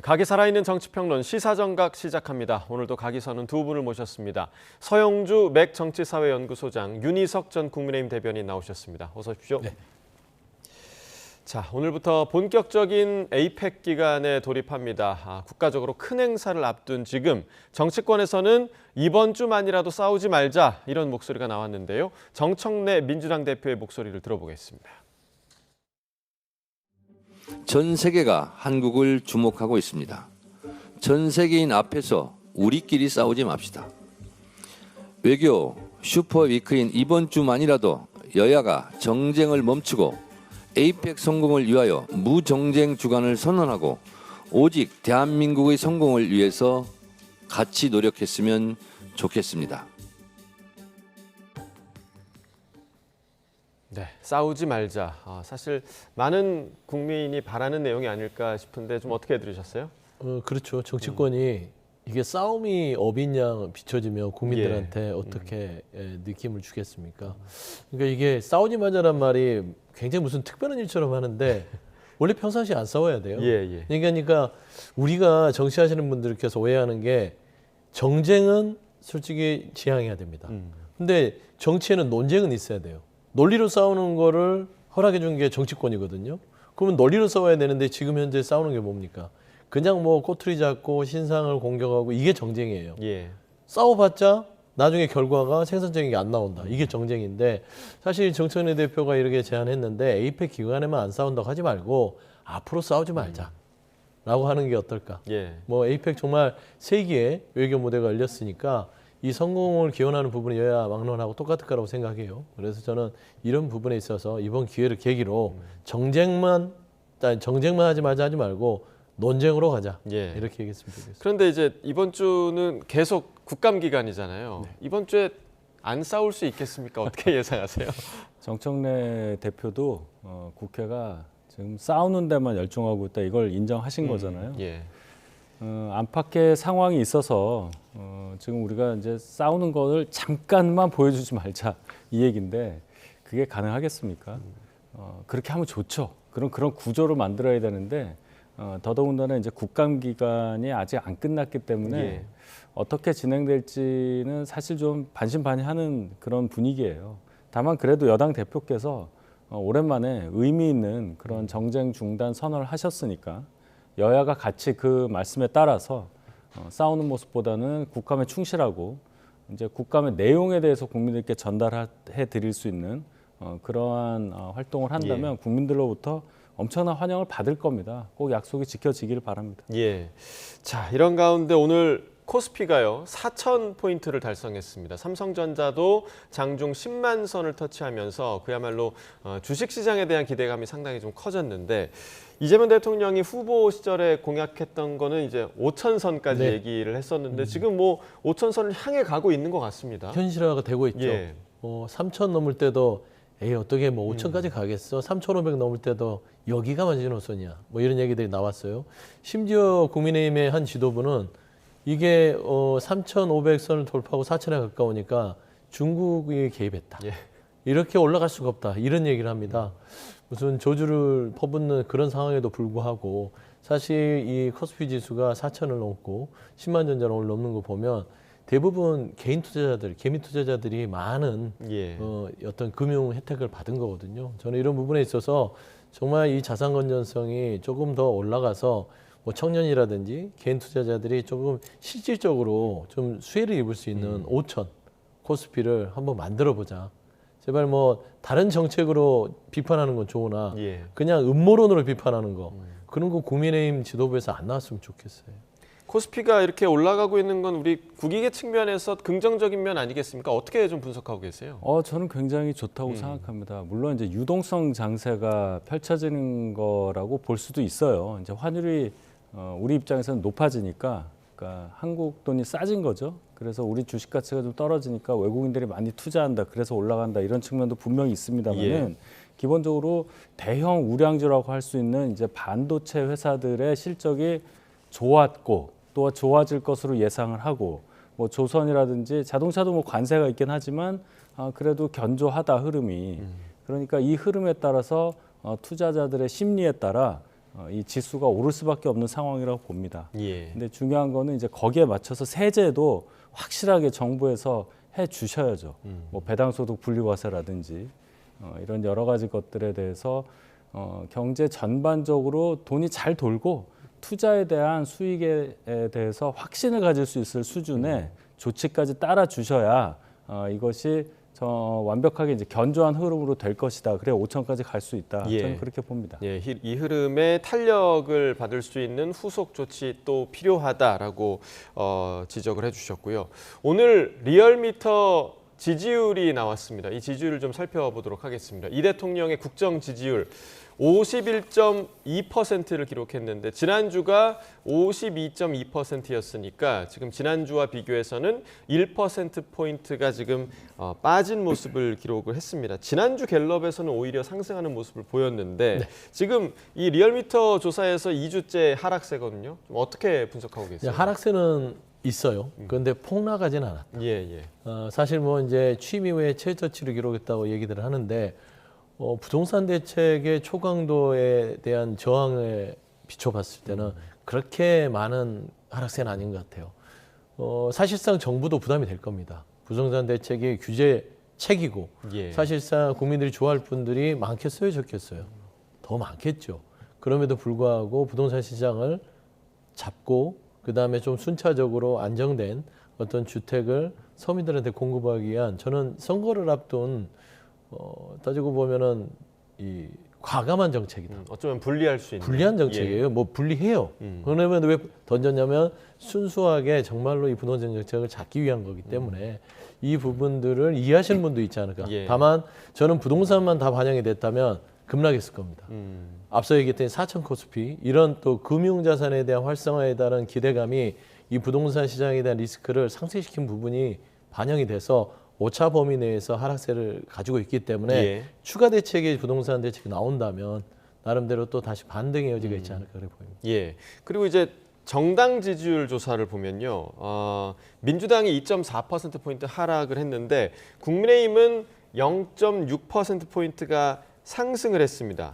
각이 살아있는 정치평론 시사정각 시작합니다. 오늘도 각이 서는 두 분을 모셨습니다. 서영주 맥 정치사회연구소장, 윤희석 전 국민의힘 대변인 나오셨습니다. 어서 오십시오. 네. 자, 오늘부터 본격적인 에이펙 기간에 돌입합니다. 국가적으로 큰 행사를 앞둔 지금 정치권에서는 이번 주만이라도 싸우지 말자 이런 목소리가 나왔는데요. 정청래 민주당 대표의 목소리를 들어보겠습니다. 전 세계가 한국을 주목하고 있습니다. 전 세계인 앞에서 우리끼리 싸우지 맙시다. 외교 슈퍼위크인 이번 주만이라도 여야가 정쟁을 멈추고 에이펙 성공을 위하여 무정쟁 주간을 선언하고 오직 대한민국의 성공을 위해서 같이 노력했으면 좋겠습니다. 네, 싸우지 말자. 사실 많은 국민이 바라는 내용이 아닐까 싶은데 좀 어떻게 들으셨어요? 그렇죠. 정치권이 이게 싸움이 업인 양 비춰지며 국민들한테 어떻게 느낌을 주겠습니까? 그러니까 이게 싸우지 말자란 말이 굉장히 무슨 특별한 일처럼 하는데 원래 평상시에 안 싸워야 돼요. 그러니까 우리가 정치하시는 분들께서 오해하는 게 정쟁은 솔직히 지향해야 됩니다. 근데 정치에는 논쟁은 있어야 돼요. 논리로 싸우는 거를 허락해 준 게 정치권이거든요. 그러면 논리로 싸워야 되는데 지금 현재 싸우는 게 뭡니까? 그냥 뭐 꼬투리 잡고 신상을 공격하고 이게 정쟁이에요. 싸워봤자 나중에 결과가 생산적인 게 안 나온다. 이게 정쟁인데 사실 정청래 대표가 이렇게 제안했는데 에이펙 기간에만 안 싸운다고 하지 말고 앞으로 싸우지 말자. 라고 하는 게 어떨까? 뭐 에이펙 정말 세기의 외교 무대가 열렸으니까 이 성공을 기원하는 부분이 여야 막론하고 똑같을 거라고 생각해요. 그래서 저는 이런 부분에 있어서 이번 기회를 계기로 정쟁만 하지 말고 논쟁으로 가자. 이렇게 얘기했으면 좋겠습니다. 그런데 이제 이번 주는 계속 국감 기간이잖아요. 이번 주에 안 싸울 수 있겠습니까? 어떻게 예상하세요? 정청래 대표도 국회가 지금 싸우는 데만 열중하고 있다 이걸 인정하신 거잖아요. 안팎의 상황이 있어서 지금 우리가 이제 싸우는 거를 잠깐만 보여주지 말자 이 얘기인데 그게 가능하겠습니까? 그렇게 하면 좋죠. 그런 구조를 만들어야 되는데 더더군다나 이제 국감 기간이 아직 안 끝났기 때문에 어떻게 진행될지는 사실 좀 반신반의하는 그런 분위기예요. 다만 그래도 여당 대표께서 오랜만에 의미 있는 그런 정쟁 중단 선언을 하셨으니까 여야가 같이 그 말씀에 따라서 싸우는 모습보다는 국감에 충실하고 이제 국감의 내용에 대해서 국민들께 전달해 드릴 수 있는 그러한 활동을 한다면 국민들로부터 엄청난 환영을 받을 겁니다. 꼭 약속이 지켜지기를 바랍니다. 자, 이런 가운데 오늘 코스피가요 4,000포인트를 달성했습니다. 삼성전자도 장중 10만 선을 터치하면서 그야말로 주식시장에 대한 기대감이 상당히 좀 커졌는데 이재명 대통령이 후보 시절에 공약했던 거는 이제 5,000선까지 얘기를 했었는데 지금 뭐 5,000선을 향해 가고 있는 것 같습니다. 현실화가 되고 있죠. 3,000 넘을 때도 어떻게 뭐 5,000까지 가겠어? 3,500 넘을 때도 여기가 마지노선이야. 뭐 이런 얘기들이 나왔어요. 심지어 국민의힘의 한 지도부는 이게 3,500선을 돌파하고 4,000에 가까우니까 중국이 개입했다. 이렇게 올라갈 수가 없다. 이런 얘기를 합니다. 무슨 저주를 퍼붓는 그런 상황에도 불구하고 사실 이 코스피 지수가 4,000을 넘고 10만 전자를 오늘 넘는 거 보면 대부분 개인 투자자들, 개미 투자자들이 많은 어떤 금융 혜택을 받은 거거든요. 저는 이런 부분에 있어서 정말 이 자산 건전성이 조금 더 올라가서 뭐 청년이라든지 개인 투자자들이 조금 실질적으로 좀 수혜를 입을 수 있는 5,000 코스피를 한번 만들어 보자. 제발 뭐 다른 정책으로 비판하는 건 좋으나 그냥 음모론으로 비판하는 거 그런 거 국민의힘 지도부에서 안 나왔으면 좋겠어요. 코스피가 이렇게 올라가고 있는 건 우리 국익의 측면에서 긍정적인 면 아니겠습니까? 어떻게 좀 분석하고 계세요? 저는 굉장히 좋다고 생각합니다. 물론 이제 유동성 장세가 펼쳐지는 거라고 볼 수도 있어요. 이제 환율이 우리 입장에서는 높아지니까 그러니까 한국 돈이 싸진 거죠. 그래서 우리 주식 가치가 좀 떨어지니까 외국인들이 많이 투자한다. 그래서 올라간다. 이런 측면도 분명히 있습니다만은 기본적으로 대형 우량주라고 할 수 있는 이제 반도체 회사들의 실적이 좋았고 또 좋아질 것으로 예상을 하고 뭐 조선이라든지 자동차도 뭐 관세가 있긴 하지만 그래도 견조하다 흐름이. 그러니까 이 흐름에 따라서 투자자들의 심리에 따라 이 지수가 오를 수밖에 없는 상황이라고 봅니다. 예. 근데 중요한 거는 이제 거기에 맞춰서 세제도 확실하게 정부에서 해 주셔야죠. 뭐 배당소득 분리과세라든지 이런 여러 가지 것들에 대해서 경제 전반적으로 돈이 잘 돌고 투자에 대한 수익에 대해서 확신을 가질 수 있을 수준의 조치까지 따라 주셔야 이것이 완벽하게 이제 견조한 흐름으로 될 것이다. 그래 5천까지 갈 수 있다. 예. 저는 그렇게 봅니다. 예, 이 흐름에 탄력을 받을 수 있는 후속 조치 또 필요하다라고 지적을 해주셨고요. 오늘 리얼미터 지지율이 나왔습니다. 이 지지율을 좀 살펴보도록 하겠습니다. 이 대통령의 국정 지지율 51.2%를 기록했는데 지난주가 52.2%였으니까 지금 지난주와 비교해서는 1%포인트가 지금 빠진 모습을 기록을 했습니다. 지난주 갤럽에서는 오히려 상승하는 모습을 보였는데 네. 지금 이 리얼미터 조사에서 2주째 하락세거든요. 좀 어떻게 분석하고 계세요? 하락세는 있어요. 그런데 폭락하지는 않았다. 예. 사실 뭐 이제 취임 이후에 최저치를 기록했다고 얘기들을 하는데 부동산 대책의 초강도에 대한 저항에 비춰봤을 때는 그렇게 많은 하락세는 아닌 것 같아요. 사실상 정부도 부담이 될 겁니다. 부동산 대책이 규제 책이고 예. 사실상 국민들이 좋아할 분들이 많겠어요, 적겠어요? 더 많겠죠. 그럼에도 불구하고 부동산 시장을 잡고 그다음에 좀 순차적으로 안정된 어떤 주택을 서민들한테 공급하기 위한 저는 선거를 앞둔 따지고 보면은 이 과감한 정책이다. 어쩌면 분리할 수 있는. 불리한 정책이에요. 뭐 분리해요. 그러면 왜 던졌냐면 순수하게 정말로 이 부동산 정책을 잡기 위한 거기 때문에 이 부분들을 이해하시는 분도 있지 않을까. 예. 다만 저는 부동산만 다 반영이 됐다면 급락했을 겁니다. 앞서 얘기했던 4천 코스피 이런 또 금융자산에 대한 활성화에 따른 기대감이 이 부동산 시장에 대한 리스크를 상쇄시킨 부분이 반영이 돼서 오차 범위 내에서 하락세를 가지고 있기 때문에 예. 추가 대책이 부동산 대책이 나온다면 나름대로 또 다시 반등의 여지가 있지 않을까 그래 보입니다. 예. 그리고 이제 정당 지지율 조사를 보면요. 민주당이 2.4%포인트 하락을 했는데 국민의힘은 0.6%포인트가 상승을 했습니다.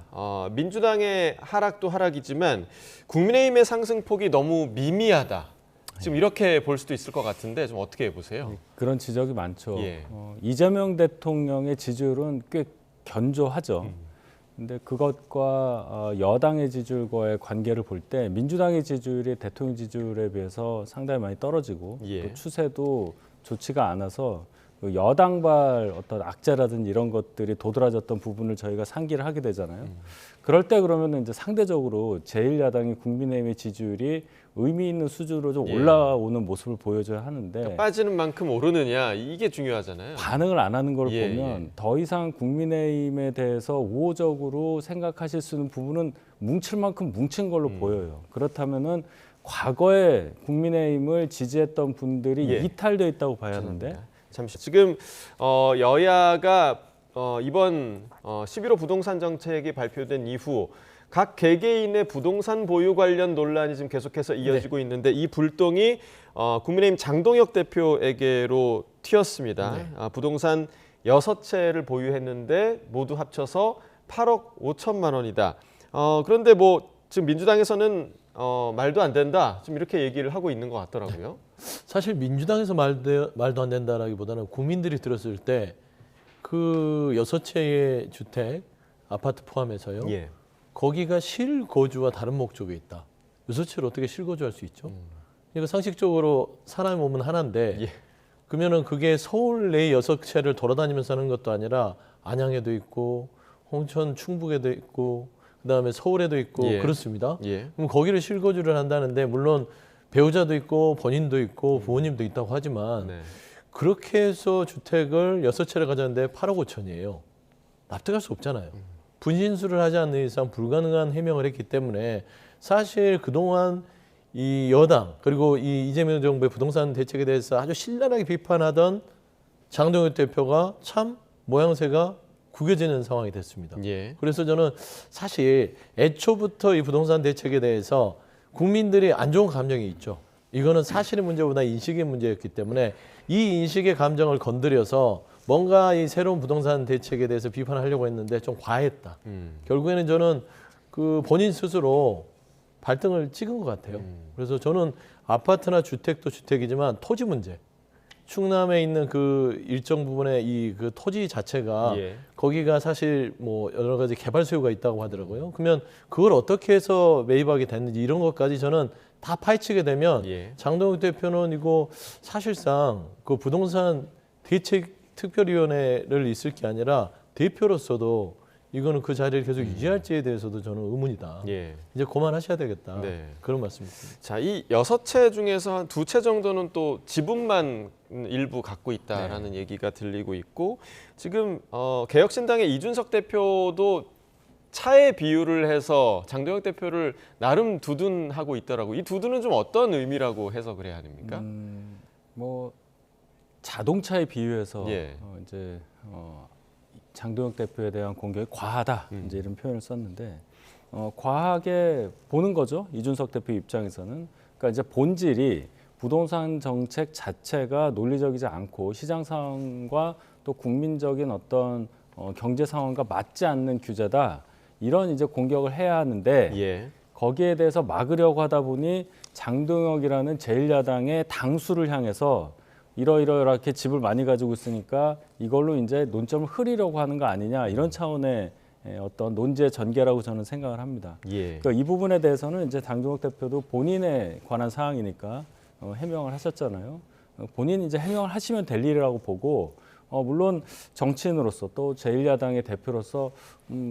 민주당의 하락도 하락이지만 국민의힘의 상승폭이 너무 미미하다. 지금 이렇게 볼 수도 있을 것 같은데 좀 어떻게 보세요? 그런 지적이 많죠. 예. 이재명 대통령의 지지율은 꽤 견조하죠. 근데 그것과 여당의 지지율과의 관계를 볼 때 민주당의 지지율이 대통령 지지율에 비해서 상당히 많이 떨어지고 예. 또 추세도 좋지가 않아서 그 여당발 어떤 악재라든지 이런 것들이 도드라졌던 부분을 저희가 상기를 하게 되잖아요. 그럴 때 그러면 이제 상대적으로 제1야당이 국민의힘의 지지율이 의미 있는 수준으로 좀 예. 올라오는 모습을 보여줘야 하는데 그러니까 빠지는 만큼 오르느냐 이게 중요하잖아요. 반응을 안 하는 걸 예, 보면 예. 더 이상 국민의힘에 대해서 우호적으로 생각하실 수 있는 부분은 뭉칠 만큼 뭉친 걸로 보여요. 그렇다면은 과거에 국민의힘을 지지했던 분들이 예. 이탈되어 있다고 봐야 하는데 잠시 지금 여야가 이번 11호 부동산 정책이 발표된 이후 각 개개인의 부동산 보유 관련 논란이 지금 계속해서 이어지고 있는데 이 불똥이 국민의힘 장동혁 대표에게로 튀었습니다. 부동산 6채를 보유했는데 모두 합쳐서 8억 5천만 원이다. 그런데 뭐 지금 민주당에서는 말도 안 된다. 좀 이렇게 얘기를 하고 있는 것 같더라고요. 사실 민주당에서 말도 안 된다라기보다는 국민들이 들었을 때 그 6채의 주택, 아파트 포함해서요. 예. 거기가 실거주와 다른 목적에 있다. 6채를 어떻게 실거주할 수 있죠? 그러니까 상식적으로 사람의 몸은 하나인데 예. 그러면은 그게 서울 내 6채를 돌아다니면서 하는 것도 아니라 안양에도 있고 홍천 충북에도 있고 그다음에 서울에도 있고 예. 그렇습니다. 예. 그럼 거기를 실거주를 한다는데 물론 배우자도 있고 본인도 있고 부모님도 있다고 하지만 네. 그렇게 해서 주택을 6채를 가졌는데 8억 5천이에요. 납득할 수 없잖아요. 분신술을 하지 않는 이상 불가능한 해명을 했기 때문에 사실 그동안 이 여당 그리고 이 이재명 정부의 부동산 대책에 대해서 아주 신랄하게 비판하던 장동혁 대표가 참 모양새가 구겨지는 상황이 됐습니다. 예. 그래서 저는 사실 애초부터 이 부동산 대책에 대해서 국민들이 안 좋은 감정이 있죠. 이거는 사실의 문제보다 인식의 문제였기 때문에 이 인식의 감정을 건드려서 뭔가 이 새로운 부동산 대책에 대해서 비판하려고 했는데 좀 과했다. 결국에는 저는 그 본인 스스로 발등을 찍은 것 같아요. 그래서 저는 아파트나 주택도 주택이지만 토지 문제, 충남에 있는 그 일정 부분의 이 그 토지 자체가 예. 거기가 사실 뭐 여러 가지 개발 수요가 있다고 하더라고요. 그러면 그걸 어떻게 해서 매입하게 됐는지 이런 것까지 저는 다 파헤치게 되면 예. 장동혁 대표는 이거 사실상 그 부동산 대책 특별위원회를 있을 게 아니라 대표로서도 이거는 그 자리를 계속 유지할지에 대해서도 저는 의문이다. 예. 이제 그만하셔야 되겠다. 네. 그런 말씀입니다. 자, 이 6채 중에서 한 2채 정도는 또 지분만 일부 갖고 있다라는 얘기가 들리고 있고 지금 개혁신당의 이준석 대표도 차의 비유를 해서 장동혁 대표를 나름 두둔하고 있더라고. 이 두둔은 좀 어떤 의미라고 해석을 해야 됩니까? 뭐 자동차에 비유해서 예. 이제 장동혁 대표에 대한 공격이 과하다 이제 이런 표현을 썼는데 과하게 보는 거죠. 이준석 대표 입장에서는 그러니까 이제 본질이 부동산 정책 자체가 논리적이지 않고 시장 상황과 또 국민적인 어떤 경제 상황과 맞지 않는 규제다. 이런 이제 공격을 해야 하는데 예. 거기에 대해서 막으려고 하다 보니 장동혁이라는 제1야당의 당수를 향해서 이렇게 집을 많이 가지고 있으니까 이걸로 이제 논점을 흐리려고 하는 거 아니냐 이런 차원의 어떤 논지의 전개라고 저는 생각을 합니다. 예. 그러니까 이 부분에 대해서는 이제 장동혁 대표도 본인에 관한 사항이니까 해명을 하셨잖아요. 본인이 이제 해명을 하시면 될 일이라고 보고 물론 정치인으로서 또 제1야당의 대표로서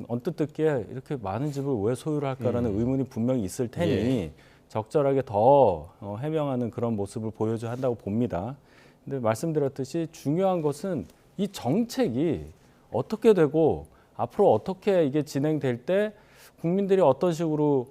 언뜻 듣기에 이렇게 많은 집을 왜 소유를 할까라는 의문이 분명히 있을 테니 예. 적절하게 더 해명하는 그런 모습을 보여줘야 한다고 봅니다. 근데 말씀드렸듯이 중요한 것은 이 정책이 어떻게 되고 앞으로 어떻게 이게 진행될 때 국민들이 어떤 식으로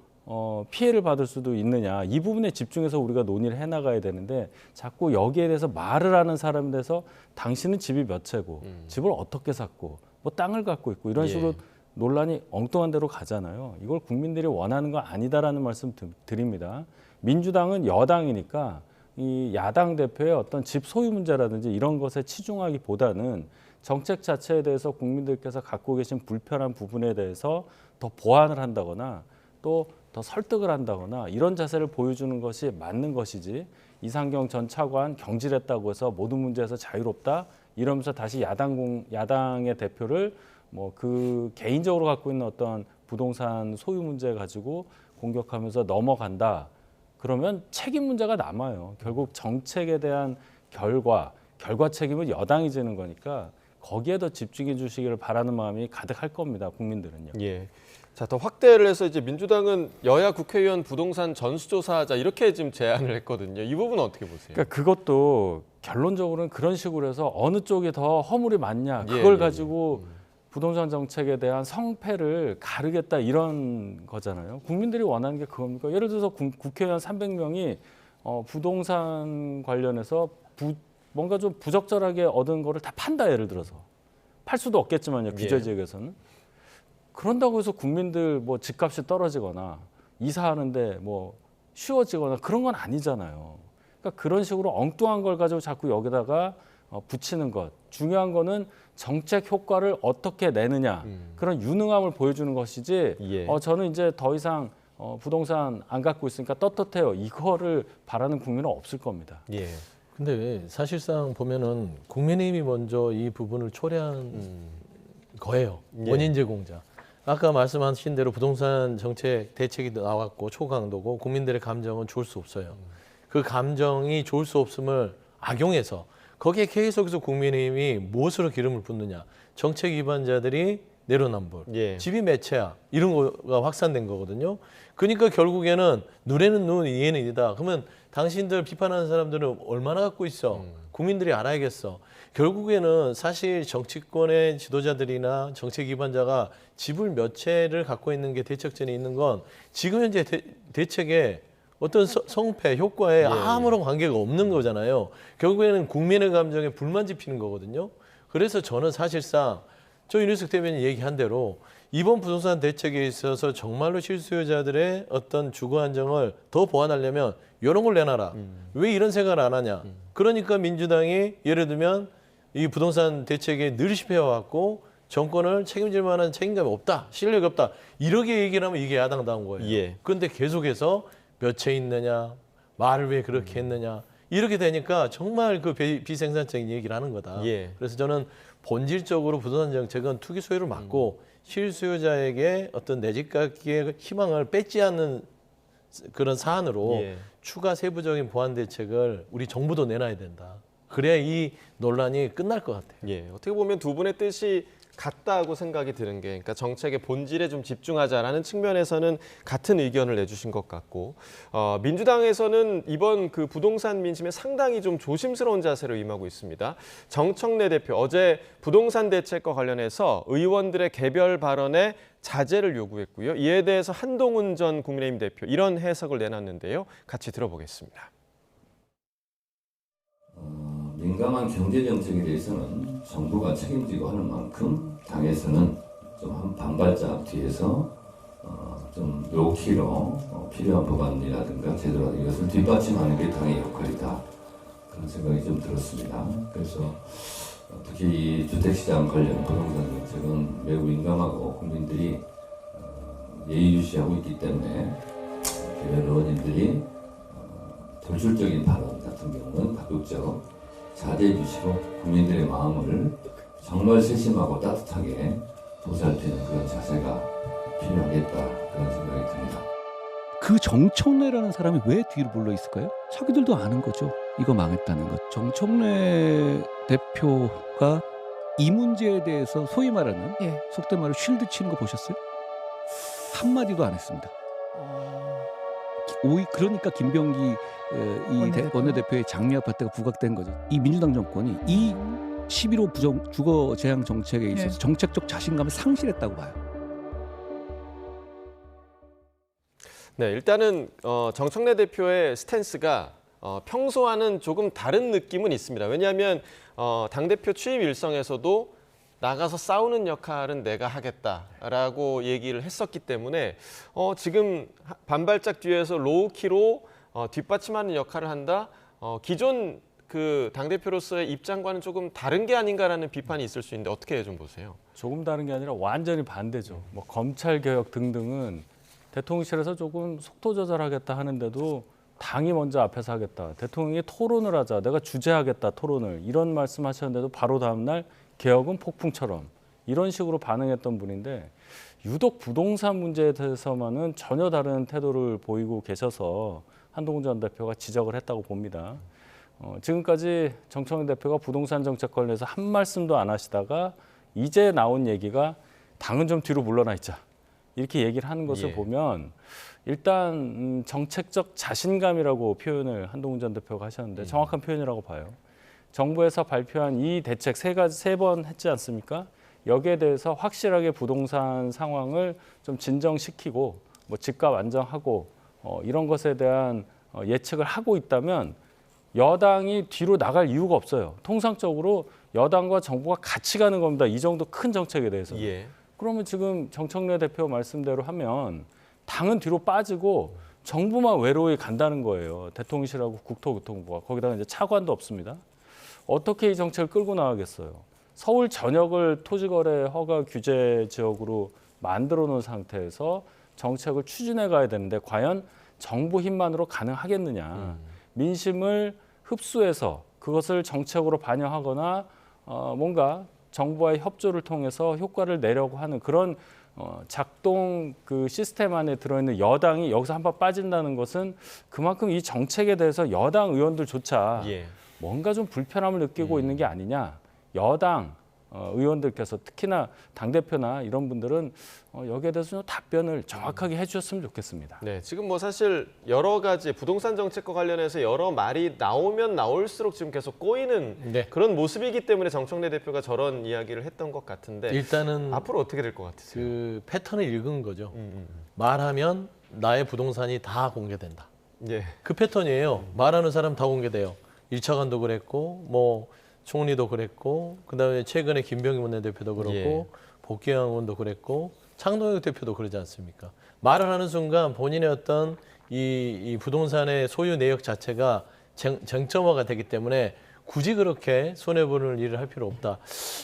피해를 받을 수도 있느냐 이 부분에 집중해서 우리가 논의를 해나가야 되는데 자꾸 여기에 대해서 말을 하는 사람에 대해서 당신은 집이 몇 채고 집을 어떻게 샀고 뭐 땅을 갖고 있고 이런 식으로 논란이 엉뚱한 대로 가잖아요. 이걸 국민들이 원하는 거 아니다라는 말씀 드립니다. 민주당은 여당이니까 이 야당 대표의 어떤 집 소유 문제라든지 이런 것에 치중하기보다는 정책 자체에 대해서 국민들께서 갖고 계신 불편한 부분에 대해서 더 보완을 한다거나 또 더 설득을 한다거나 이런 자세를 보여주는 것이 맞는 것이지 이상경 전 차관 경질했다고 해서 모든 문제에서 자유롭다 이러면서 다시 야당의 대표를 뭐 그 개인적으로 갖고 있는 어떤 부동산 소유 문제 가지고 공격하면서 넘어간다. 그러면 책임 문제가 남아요. 결국 정책에 대한 결과 책임은 여당이 지는 거니까 거기에 더 집중해 주시기를 바라는 마음이 가득할 겁니다. 국민들은요. 예. 자, 더 확대를 해서 이제 민주당은 여야 국회의원 부동산 전수조사하자 이렇게 지금 제안을 했거든요. 이 부분은 어떻게 보세요? 그러니까 그것도 결론적으로는 그런 식으로 해서 어느 쪽이 더 허물이 많냐 그걸 가지고 부동산 정책에 대한 성패를 가르겠다 이런 거잖아요. 국민들이 원하는 게 그겁니까? 예를 들어서 국회의원 300명이 부동산 관련해서 뭔가 좀 부적절하게 얻은 거를 다 판다 예를 들어서 팔 수도 없겠지만요. 규제 지역에서는. 그런다고 해서 국민들 뭐 집값이 떨어지거나 이사하는데 뭐 쉬워지거나 그런 건 아니잖아요. 그러니까 그런 식으로 엉뚱한 걸 가지고 자꾸 여기다가 붙이는 것. 중요한 거는 정책 효과를 어떻게 내느냐. 그런 유능함을 보여주는 것이지 저는 이제 더 이상 부동산 안 갖고 있으니까 떳떳해요. 이거를 바라는 국민은 없을 겁니다. 예. 근데 사실상 보면은 국민의힘이 먼저 이 부분을 초래한 거예요. 원인 제공자. 아까 말씀하신 대로 부동산 정책 대책이 나왔고 초강도고 국민들의 감정은 좋을 수 없어요. 그 감정이 좋을 수 없음을 악용해서 거기에 계속해서 국민의힘이 무엇으로 기름을 붓느냐. 정책 위반자들이 내로남불, 집이 몇 채야 이런 거가 확산된 거거든요. 그러니까 결국에는 눈에는 눈, 이에는 이다. 그러면 당신들 비판하는 사람들은 얼마나 갖고 있어? 국민들이 알아야겠어. 결국에는 사실 정치권의 지도자들이나 정책 위반자가 집을 몇 채를 갖고 있는 게 대책전에 있는 건 지금 현재 대책에 어떤 성패, 효과에 아무런 관계가 없는 거잖아요. 결국에는 국민의 감정에 불만 지피는 거거든요. 그래서 저는 사실상 윤희석 대변인 얘기한 대로 이번 부동산 대책에 있어서 정말로 실수요자들의 어떤 주거 안정을 더 보완하려면 이런 걸 내놔라. 왜 이런 생각을 안 하냐. 그러니까 민주당이 예를 들면 이 부동산 대책에 늘 실패해왔고 정권을 책임질 만한 책임감이 없다, 실력이 없다 이렇게 얘기를 하면 이게 야당다운 거예요. 예. 그런데 계속해서 몇 채 있느냐, 말을 왜 그렇게 했느냐 이렇게 되니까 정말 그 비생산적인 얘기를 하는 거다. 예. 그래서 저는 본질적으로 부동산 정책은 투기 소유를 막고 실수요자에게 어떤 내집 갖기의 희망을 뺏지 않는 그런 사안으로 예. 추가 세부적인 보완 대책을 우리 정부도 내놔야 된다. 그래야 이 논란이 끝날 것 같아요. 예, 어떻게 보면 두 분의 뜻이 같다고 생각이 드는 게, 그러니까 정책의 본질에 좀 집중하자라는 측면에서는 같은 의견을 내주신 것 같고, 민주당에서는 이번 그 부동산 민심에 상당히 좀 조심스러운 자세로 임하고 있습니다. 정청래 대표 어제 부동산 대책과 관련해서 의원들의 개별 발언에 자제를 요구했고요. 이에 대해서 한동훈 전 국민의힘 대표 이런 해석을 내놨는데요. 같이 들어보겠습니다. 민감한 경제 정책에 대해서는 정부가 책임지고 하는 만큼 당에서는 좀 한 반발짝 뒤에서 좀 로키로 필요한 법안이라든가 제도라든가 이것을 뒷받침하는 게 당의 역할이다. 그런 생각이 좀 들었습니다. 그래서 특히 이 주택시장 관련 부동산 정책은 매우 민감하고 국민들이 예의주시하고 있기 때문에 개별 의원님들이 돌출적인 발언 같은 경우는 적극적 자제해 주시고 국민들의 마음을 정말 세심하고 따뜻하게 보살피는 그런 자세가 필요하겠다 그런 생각이 듭니다. 그 정청래라는 사람이 왜 뒤로 물러 있을까요? 자기들도 아는 거죠. 이거 망했다는 것. 정청래 대표가 이 문제에 대해서 소위 말하는 속된 말로 쉴드 치는 거 보셨어요? 한마디도 안 했습니다. 그러니까 김병기 원내대표의 장미 아파트가 부각된 거죠. 이 민주당 정권이 이 11호 주거 재앙 정책에 있어서 정책적 자신감을 상실했다고 봐요. 네, 일단은 정청래 대표의 스탠스가 평소와는 조금 다른 느낌은 있습니다. 왜냐하면 당대표 취임 일성에서도 나가서 싸우는 역할은 내가 하겠다라고 얘기를 했었기 때문에 지금 반발짝 뒤에서 로우키로 뒷받침하는 역할을 한다. 기존 그 당대표로서의 입장과는 조금 다른 게 아닌가라는 비판이 있을 수 있는데 어떻게 좀 보세요? 조금 다른 게 아니라 완전히 반대죠. 뭐 검찰 개혁 등등은 대통령실에서 조금 속도 조절하겠다 하는데도 당이 먼저 앞에서 하겠다. 대통령이 토론을 하자. 내가 주재하겠다 토론을. 이런 말씀하셨는데도 바로 다음 날 개혁은 폭풍처럼 이런 식으로 반응했던 분인데 유독 부동산 문제에 대해서만은 전혀 다른 태도를 보이고 계셔서 한동훈 전 대표가 지적을 했다고 봅니다. 지금까지 정청래 대표가 부동산 정책 관련해서 한 말씀도 안 하시다가 이제 나온 얘기가 당은 좀 뒤로 물러나 있자. 이렇게 얘기를 하는 것을 보면 일단 정책적 자신감이라고 표현을 한동훈 전 대표가 하셨는데 정확한 표현이라고 봐요. 정부에서 발표한 이 대책 세 번 했지 않습니까? 여기에 대해서 확실하게 부동산 상황을 좀 진정시키고 뭐 집값 안정하고 이런 것에 대한 예측을 하고 있다면 여당이 뒤로 나갈 이유가 없어요. 통상적으로 여당과 정부가 같이 가는 겁니다. 이 정도 큰 정책에 대해서. 그러면 지금 정청래 대표 말씀대로 하면 당은 뒤로 빠지고 정부만 외로이 간다는 거예요. 대통령실하고 국토교통부가. 거기다가 이제 차관도 없습니다. 어떻게 이 정책을 끌고 나가겠어요? 서울 전역을 토지거래 허가 규제 지역으로 만들어 놓은 상태에서 정책을 추진해 가야 되는데 과연 정부 힘만으로 가능하겠느냐. 민심을 흡수해서 그것을 정책으로 반영하거나 뭔가 정부와의 협조를 통해서 효과를 내려고 하는 그런 작동 그 시스템 안에 들어있는 여당이 여기서 한번 빠진다는 것은 그만큼 이 정책에 대해서 여당 의원들조차 뭔가 좀 불편함을 느끼고 있는 게 아니냐. 여당 의원들께서 특히나 당대표나 이런 분들은 여기에 대해서 좀 답변을 정확하게 해주셨으면 좋겠습니다. 네, 지금 뭐 사실 여러 가지 부동산 정책과 관련해서 여러 말이 나오면 나올수록 지금 계속 꼬이는 그런 모습이기 때문에 정청래 대표가 저런 이야기를 했던 것 같은데 일단은 앞으로 어떻게 될 것 같으세요? 그 패턴을 읽은 거죠. 말하면 나의 부동산이 다 공개된다. 그 패턴이에요. 말하는 사람 다 공개돼요. 1차관도 그랬고 뭐 총리도 그랬고 그다음에 최근에 김병기 원내대표도 그렇고 복귀영 의원도 그랬고 창동혁 대표도 그러지 않습니까? 말을 하는 순간 본인의 어떤 이 부동산의 소유 내역 자체가 쟁점화가 되기 때문에 굳이 그렇게 손해보는 일을 할 필요 없다.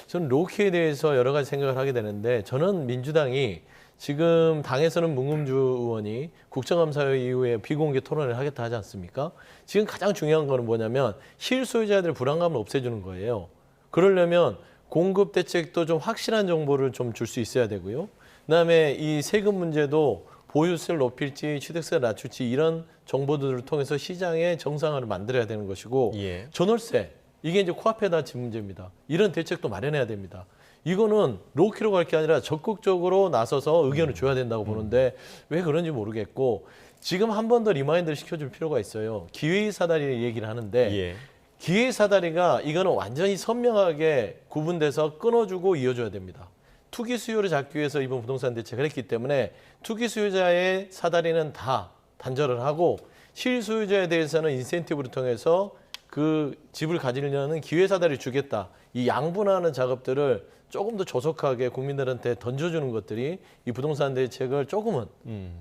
저는 로키에 대해서 여러 가지 생각을 하게 되는데 저는 민주당이 지금 당에서는 문금주 의원이 국정감사회 이후에 비공개 토론을 하겠다 하지 않습니까? 지금 가장 중요한 거는 뭐냐면 실소유자들의 불안감을 없애주는 거예요. 그러려면 공급 대책도 좀 확실한 정보를 좀 줄 수 있어야 되고요. 그다음에 이 세금 문제도 보유세를 높일지 취득세를 낮출지 이런 정보들을 통해서 시장의 정상화를 만들어야 되는 것이고 예. 전월세 이게 이제 코앞에다 진 문제입니다. 이런 대책도 마련해야 됩니다. 이거는 로키로 갈 게 아니라 적극적으로 나서서 의견을 줘야 된다고 보는데 왜 그런지 모르겠고 지금 한 번 더 리마인드를 시켜줄 필요가 있어요. 기회의 사다리 얘기를 하는데 예. 기회의 사다리가 이거는 완전히 선명하게 구분돼서 끊어주고 이어줘야 됩니다. 투기 수요를 잡기 위해서 이번 부동산 대책을 했기 때문에 투기 수요자의 사다리는 다 단절을 하고 실수요자에 대해서는 인센티브를 통해서 그 집을 가지려는 기회 사다리를 주겠다. 이 양분하는 작업들을 조금 더 조속하게 국민들한테 던져주는 것들이 이 부동산 대책을 조금은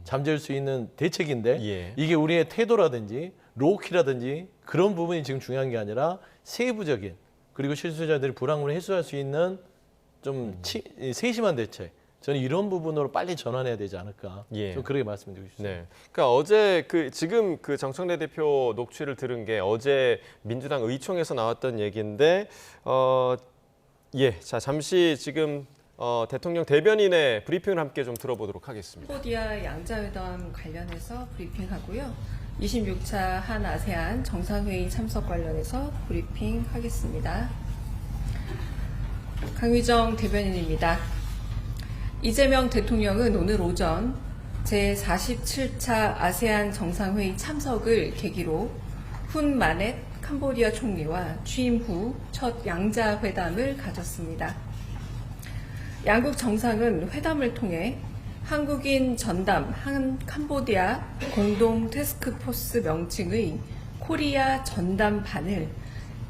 잠재울 수 있는 대책인데 예. 이게 우리의 태도라든지 로키라든지 그런 부분이 지금 중요한 게 아니라 세부적인 그리고 실수요자들이 불안감을 해소할 수 있는 좀 세심한 대책. 저는 이런 부분으로 빨리 전환해야 되지 않을까. 예. 좀 그렇게 말씀드리고 싶습니다. 네. 그러니까 어제 지금 정청래 대표 녹취를 들은 게 어제 민주당 의총에서 나왔던 얘기인데 예. 자, 잠시 지금 대통령 대변인의 브리핑을 함께 좀 들어보도록 하겠습니다. 캄보디아 양자회담 관련해서 브리핑하고요. 26차 한 아세안 정상회의 참석 관련해서 브리핑하겠습니다. 강휘정 대변인입니다. 이재명 대통령은 오늘 오전 제47차 아세안 정상회의 참석을 계기로 훈 마넷 캄보디아 총리와 취임 후 첫 양자회담을 가졌습니다. 양국 정상은 회담을 통해 한국인 전담 한 캄보디아 공동 태스크포스 명칭의 코리아 전담반을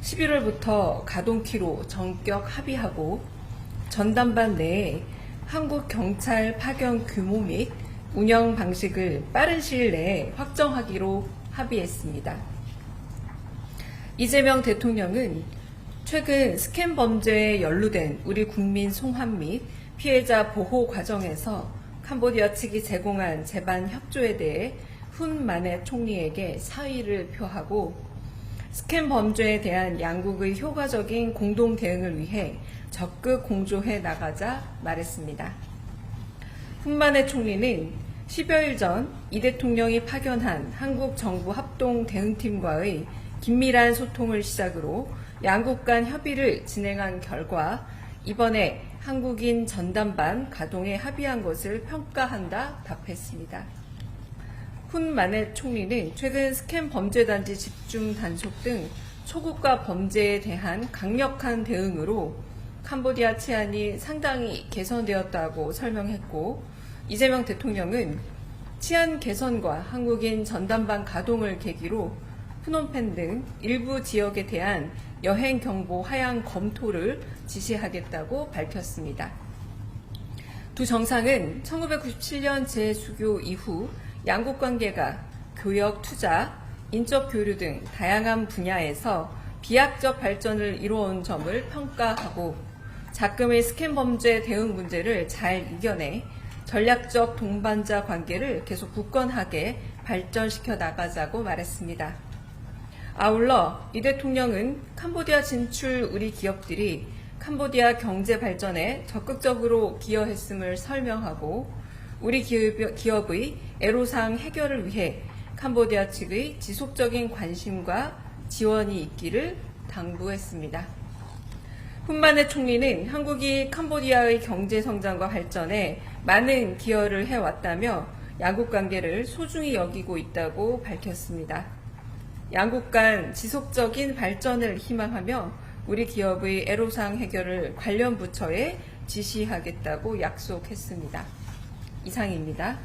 11월부터 가동키로 전격 합의하고 전담반 내에 한국 경찰 파견 규모 및 운영 방식을 빠른 시일 내에 확정하기로 합의했습니다. 이재명 대통령은 최근 스캠 범죄에 연루된 우리 국민 송환 및 피해자 보호 과정에서 캄보디아 측이 제공한 재반 협조에 대해 훈 마넷 총리에게 사의를 표하고 스캠 범죄에 대한 양국의 효과적인 공동 대응을 위해 적극 공조해 나가자 말했습니다. 훈 마넷 총리는 10여일 전 이 대통령이 파견한 한국 정부 합동 대응팀과의 긴밀한 소통을 시작으로 양국 간 협의를 진행한 결과 이번에 한국인 전담반 가동에 합의한 것을 평가한다 답했습니다. 훈 마넷 총리는 최근 스캠 범죄단지 집중 단속 등 초국가 범죄에 대한 강력한 대응으로 캄보디아 치안이 상당히 개선되었다고 설명했고 이재명 대통령은 치안 개선과 한국인 전담반 가동을 계기로 프놈펜 등 일부 지역에 대한 여행 경보 하향 검토를 지시하겠다고 밝혔습니다. 두 정상은 1997년 재수교 이후 양국 관계가 교역, 투자, 인적 교류 등 다양한 분야에서 비약적 발전을 이루어온 점을 평가하고 작금의 스캠 범죄 대응 문제를 잘 이겨내 전략적 동반자 관계를 계속 굳건하게 발전시켜 나가자고 말했습니다. 아울러 이 대통령은 캄보디아 진출 우리 기업들이 캄보디아 경제 발전에 적극적으로 기여했음을 설명하고 우리 기업의 애로사항 해결을 위해 캄보디아 측의 지속적인 관심과 지원이 있기를 당부했습니다. 훈 마넷 총리는 한국이 캄보디아의 경제 성장과 발전에 많은 기여를 해왔다며 양국 관계를 소중히 여기고 있다고 밝혔습니다. 양국 간 지속적인 발전을 희망하며 우리 기업의 애로사항 해결을 관련 부처에 지시하겠다고 약속했습니다. 이상입니다.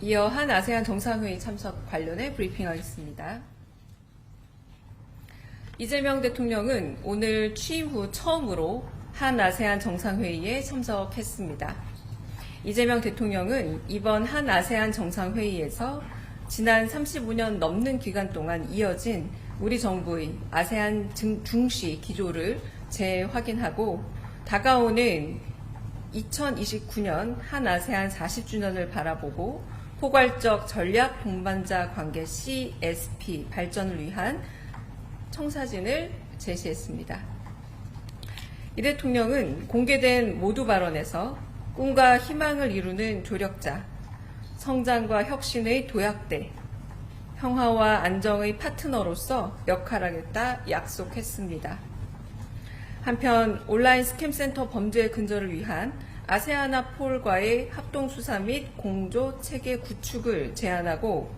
이어 한 아세안 정상회의 참석 관련해 브리핑하겠습니다. 이재명 대통령은 오늘 취임 후 처음으로 한 아세안 정상회의에 참석했습니다. 이재명 대통령은 이번 한 아세안 정상회의에서 지난 35년 넘는 기간 동안 이어진 우리 정부의 아세안 중시 기조를 재확인하고 다가오는 2029년 한 아세안 40주년을 바라보고 포괄적 전략 동반자 관계 CSP 발전을 위한 청사진을 제시했습니다. 이 대통령은 공개된 모두 발언에서 꿈과 희망을 이루는 조력자, 성장과 혁신의 도약대, 평화와 안정의 파트너로서 역할하겠다 약속했습니다. 한편 온라인 스캠센터 범죄 근절을 위한 아세아나폴과의 합동수사 및 공조 체계 구축을 제안하고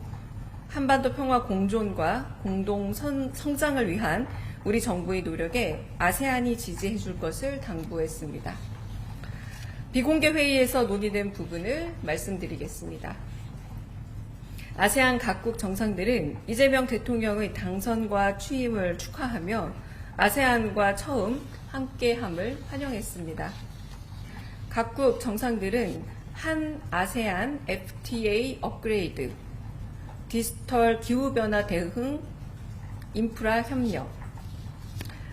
한반도 평화 공존과 공동 성장을 위한 우리 정부의 노력에 아세안이 지지해 줄 것을 당부했습니다. 비공개 회의에서 논의된 부분을 말씀드리겠습니다. 아세안 각국 정상들은 이재명 대통령의 당선과 취임을 축하하며 아세안과 처음 함께함을 환영했습니다. 각국 정상들은 한 아세안 FTA 업그레이드, 디지털 기후변화 대응, 인프라 협력,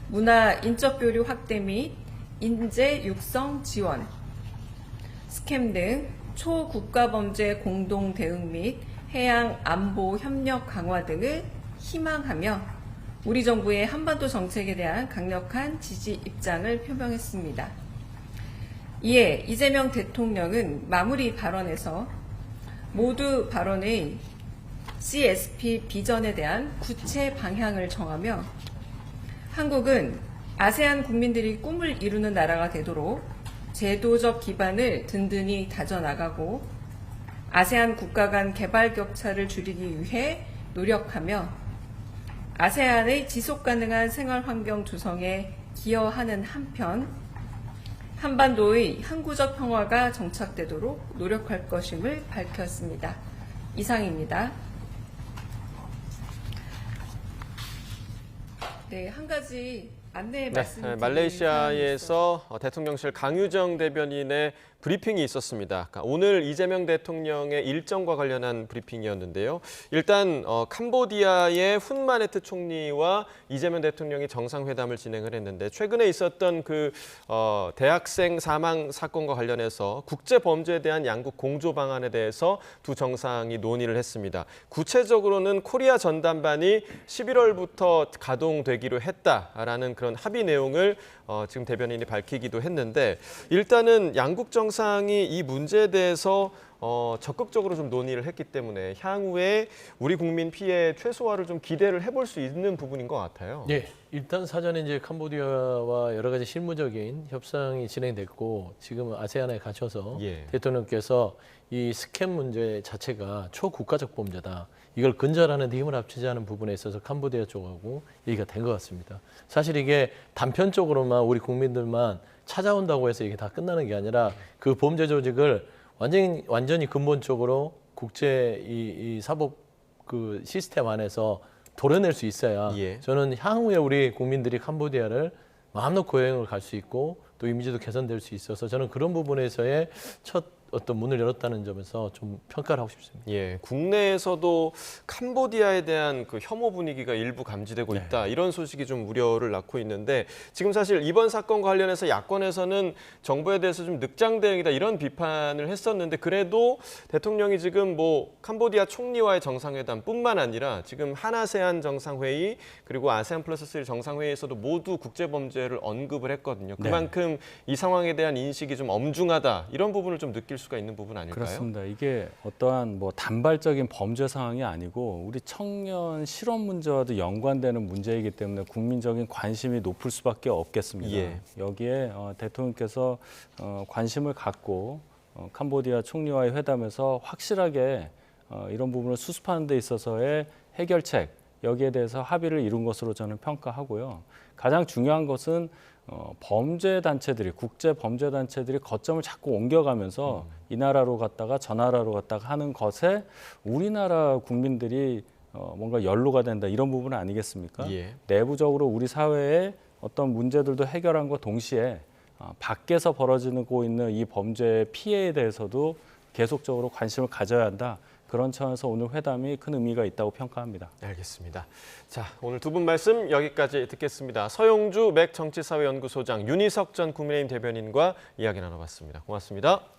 문화 인적 교류 확대 및 인재 육성 지원, 스캠 등 초국가 범죄 공동 대응 및 해양 안보 협력 강화 등을 희망하며 우리 정부의 한반도 정책에 대한 강력한 지지 입장을 표명했습니다. 이에 이재명 대통령은 마무리 발언에서 모두 발언의 CSP 비전에 대한 구체 방향을 정하며 한국은 아세안 국민들이 꿈을 이루는 나라가 되도록 제도적 기반을 든든히 다져나가고 아세안 국가 간 개발 격차를 줄이기 위해 노력하며 아세안의 지속가능한 생활환경 조성에 기여하는 한편 한반도의 항구적 평화가 정착되도록 노력할 것임을 밝혔습니다. 이상입니다. 네, 한 가지 안내 말씀드릴 말레이시아에서 대통령실 강유정 대변인의 브리핑이 있었습니다. 오늘 이재명 대통령의 일정과 관련한 브리핑이었는데요. 일단 캄보디아의 훈마네트 총리와 이재명 대통령이 정상회담을 진행을 했는데 최근에 있었던 그 대학생 사망 사건과 관련해서 국제범죄에 대한 양국 공조 방안에 대해서 두 정상이 논의를 했습니다. 구체적으로는 코리아 전담반이 11월부터 가동되기로 했다라는 그런 합의 내용을 지금 대변인이 밝히기도 했는데 일단은 양국 정상이 이 문제에 대해서 적극적으로 좀 논의를 했기 때문에 향후에 우리 국민 피해 최소화를 좀 기대를 해볼 수 있는 부분인 것 같아요. 네, 일단 사전에 이제 캄보디아와 여러 가지 실무적인 협상이 진행됐고 지금 아세안에 갇혀서 대통령께서 이 스캠 문제 자체가 초국가적 범죄다. 이걸 근절하는 데 힘을 합치지 않은 부분에 있어서 캄보디아 쪽하고 얘기가 된 것 같습니다. 사실 이게 단편적으로만 우리 국민들만 찾아온다고 해서 이게 다 끝나는 게 아니라 그 범죄 조직을 완전히 근본적으로 국제 이 사법 그 시스템 안에서 도려낼 수 있어야 저는 향후에 우리 국민들이 캄보디아를 마음 놓고 여행을 갈 수 있고 또 이미지도 개선될 수 있어서 저는 그런 부분에서의 첫 어떤 문을 열었다는 점에서 좀 평가를 하고 싶습니다. 예, 국내에서도 캄보디아에 대한 그 혐오 분위기가 일부 감지되고 있다. 이런 소식이 좀 우려를 낳고 있는데 지금 사실 이번 사건과 관련해서 야권에서는 정부에 대해서 좀 늑장 대응이다 이런 비판을 했었는데 그래도 대통령이 지금 뭐 캄보디아 총리와의 정상회담뿐만 아니라 지금 한아세안 정상회의 그리고 아세안 플러스 3 정상회의에서도 모두 국제범죄를 언급을 했거든요. 그만큼 이 상황에 대한 인식이 좀 엄중하다 이런 부분을 좀 느낄 수가 있는 부분 아닐까요? 그렇습니다. 이게 어떠한 뭐 단발적인 범죄 상황이 아니고 우리 청년 실업 문제와도 연관되는 문제이기 때문에 국민적인 관심이 높을 수밖에 없겠습니다. 여기에 대통령께서 관심을 갖고 캄보디아 총리와의 회담에서 확실하게 이런 부분을 수습하는 데 있어서의 해결책 여기에 대해서 합의를 이룬 것으로 저는 평가하고요. 가장 중요한 것은 범죄 단체들이 국제 범죄 단체들이 거점을 자꾸 옮겨가면서 이 나라로 갔다가 저 나라로 갔다가 하는 것에 우리나라 국민들이 뭔가 연루가 된다 이런 부분 아니겠습니까? 내부적으로 우리 사회의 어떤 문제들도 해결한 것 동시에 밖에서 벌어지고 있는 이 범죄의 피해에 대해서도 계속적으로 관심을 가져야 한다. 그런 차원에서 오늘 회담이 큰 의미가 있다고 평가합니다. 알겠습니다. 자, 오늘 두 분 말씀 여기까지 듣겠습니다. 서용주 맥정치사회연구소장, 윤희석 전 국민의힘 대변인과 이야기 나눠봤습니다. 고맙습니다.